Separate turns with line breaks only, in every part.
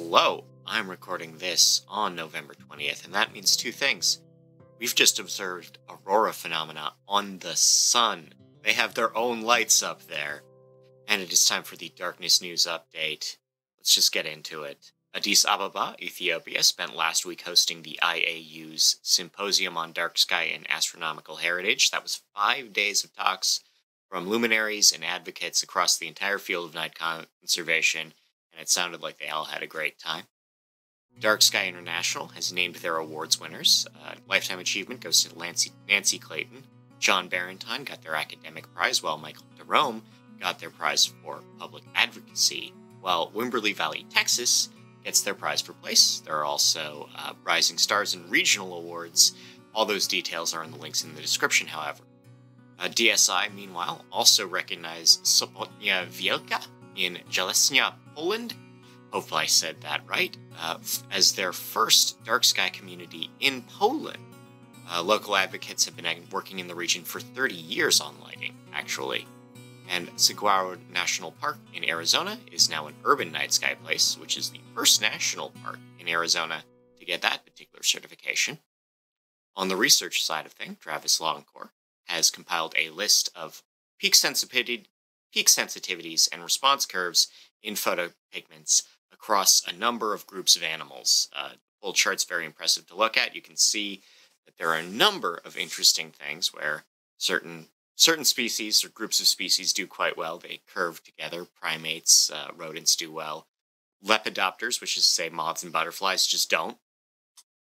Hello, I'm recording this on November 20th, and that means two things. We've just observed aurora phenomena on the sun. They have their own lights up there. And it is time for the darkness news update. Let's just get into it. Addis Ababa, Ethiopia, spent last week hosting the IAU's Symposium on DarkSky and Astronomical Heritage. That was 5 days of talks from luminaries and advocates across the entire field of night conservation, and it sounded like they all had a great time. DarkSky International has named their awards winners. Lifetime Achievement goes to Nancy Clayton. John Barentine got their academic prize, while Michael Terrell got their prize for public advocacy, while Wimberley Valley, Texas gets their prize for place. There are also Rising Stars and regional awards. All those details are in the links in the description, however. DSI, meanwhile, also recognized Sopotnia Wielka in Jeleśnia, Poland, hopefully I said that right, as their first dark sky community in Poland. Local advocates have been working in the region for 30 years on lighting, actually. And Saguaro National Park in Arizona is now an urban night sky place, which is the first national park in Arizona to get that particular certification. On the research side of things, Travis Longcore has compiled a list of peak sensitivities and response curves in photopigments across a number of groups of animals. The full chart's very impressive to look at. You can see that there are a number of interesting things where certain species or groups of species do quite well. They curve together. Primates, rodents do well. Lepidopters, which is to say moths and butterflies, just don't.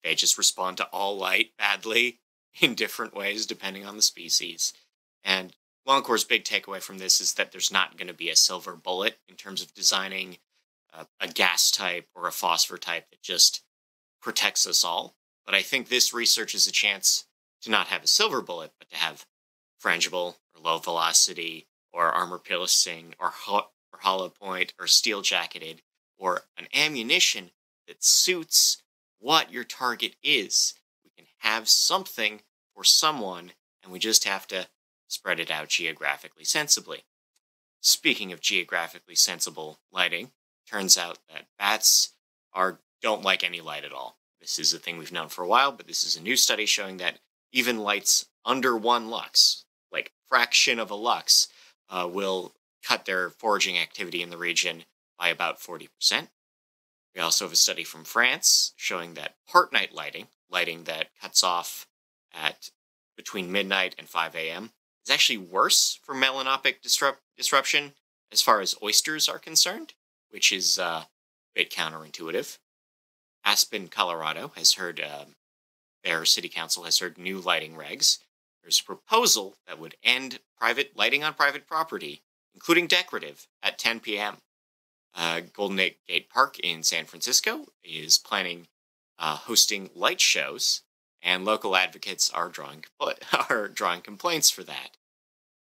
They just respond to all light badly in different ways depending on the species. And Longcore's big takeaway from this is that there's not going to be a silver bullet in terms of designing a gas type or a phosphor type that just protects us all. But I think this research is a chance to not have a silver bullet, but to have frangible or low velocity or armor piercing or hollow point or steel jacketed or an ammunition that suits what your target is. We can have something for someone, and we just have to spread it out geographically sensibly. Speaking of geographically sensible lighting, turns out that bats don't like any light at all. This is a thing we've known for a while, but this is a new study showing that even lights under 1 lux, like fraction of a lux, will cut their foraging activity in the region by about 40%. We also have a study from France showing that part-night lighting that cuts off at between midnight and 5 a.m., is actually worse for melanopic disruption as far as oysters are concerned, which is a bit counterintuitive. Aspen, Colorado has heard, their city council has heard new lighting regs. There's a proposal that would end private lighting on private property, including decorative, at 10 p.m. Golden Gate Park in San Francisco is planning hosting light shows, and local advocates are drawing complaints for that.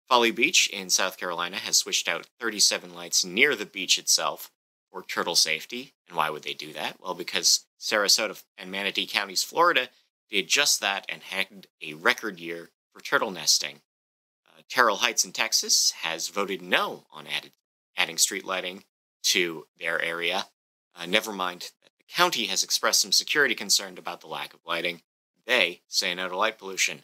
Folly Beach in South Carolina has switched out 37 lights near the beach itself for turtle safety. And why would they do that? Well, because Sarasota and Manatee Counties, Florida, did just that and had a record year for turtle nesting. Terrell Heights in Texas has voted no on adding street lighting to their area. Never mind that the county has expressed some security concern about the lack of lighting. They say no to light pollution.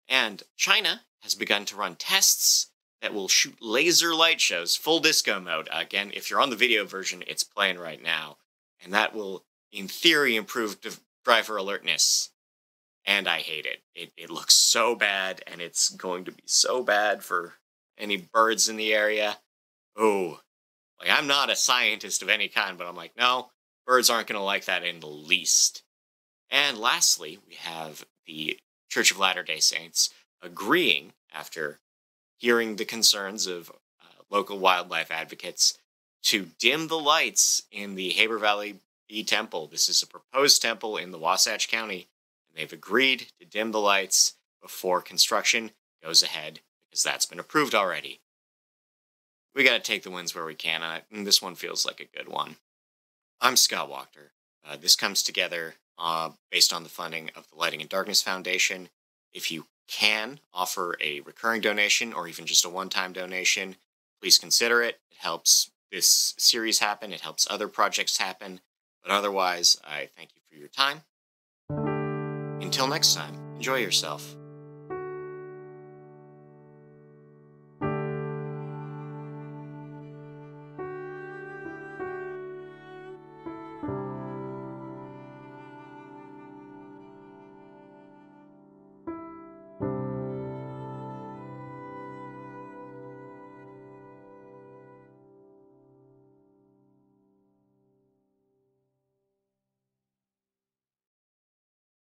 And China has begun to run tests that will shoot laser light shows, full disco mode. Again, if you're on the video version, it's playing right now. And that will, in theory, improve driver alertness. And I hate it. It looks so bad, and it's going to be so bad for any birds in the area. Oh, like, I'm not a scientist of any kind, but I'm like, no, birds aren't going to like that in the least. And lastly, we have the Church of Latter-day Saints agreeing, after hearing the concerns of local wildlife advocates, to dim the lights in the Haber Valley Bee Temple. This is a proposed temple in the Wasatch County, and they've agreed to dim the lights before construction goes ahead, because that's been approved already. We gotta take the wins where we can, and this one feels like a good one. I'm Scott Wachter. This comes together based on the funding of the Lighting and Darkness Foundation. If you can offer a recurring donation or even just a one-time donation, please consider it. It helps this series happen. It helps other projects happen. But otherwise, I thank you for your time. Until next time, enjoy yourself.